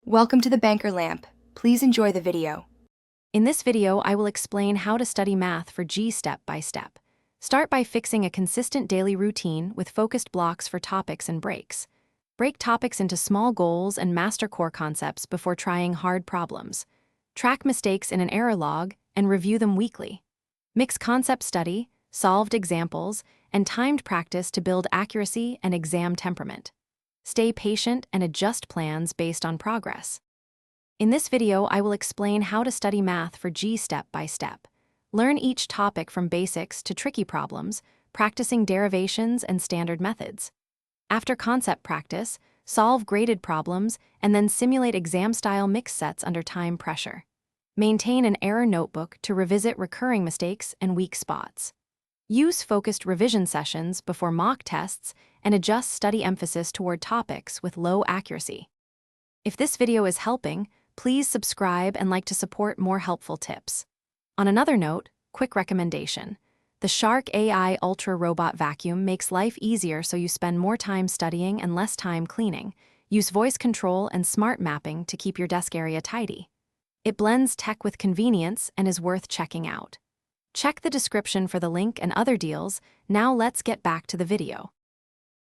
Welcome to the Banker Lamp. Please enjoy the video. In this video, I will explain how to study math for JEE step by step. Start by fixing a consistent daily routine with focused blocks for topics and breaks. Break topics into small goals and master core concepts before trying hard problems. Track mistakes in an error log and review them weekly. Mix concept study, solved examples, and timed practice to build accuracy and exam temperament. Stay patient and adjust plans based on progress. In this video, I will explain how to study math for JEE step by step. Learn each topic from basics to tricky problems, practicing derivations and standard methods. After concept practice, solve graded problems and then simulate exam-style mix sets under time pressure. Maintain an error notebook to revisit recurring mistakes and weak spots. Use focused revision sessions before mock tests and adjust study emphasis toward topics with low accuracy. If this video is helping, please subscribe and like to support more helpful tips. On another note, quick recommendation. The Shark AI Ultra Robot Vacuum makes life easier so you spend more time studying and less time cleaning. Use voice control and smart mapping to keep your desk area tidy. It blends tech with convenience and is worth checking out. Check the description for the link and other deals. Now let's get back to the video.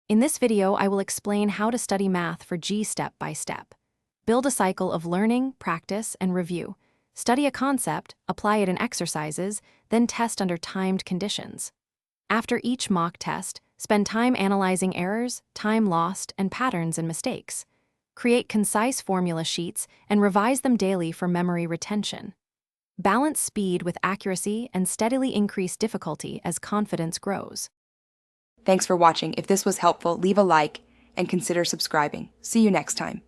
In this video, I will explain how to study math for JEE step by step. Build a cycle of learning, practice, and review. Study a concept, apply it in exercises, then test under timed conditions. After each mock test, spend time analyzing errors, time lost, and patterns and mistakes. Create concise formula sheets and revise them daily for memory retention. Balance speed with accuracy and steadily increase difficulty as confidence grows. Thanks for watching. If this was helpful, leave a like and consider subscribing. See you next time.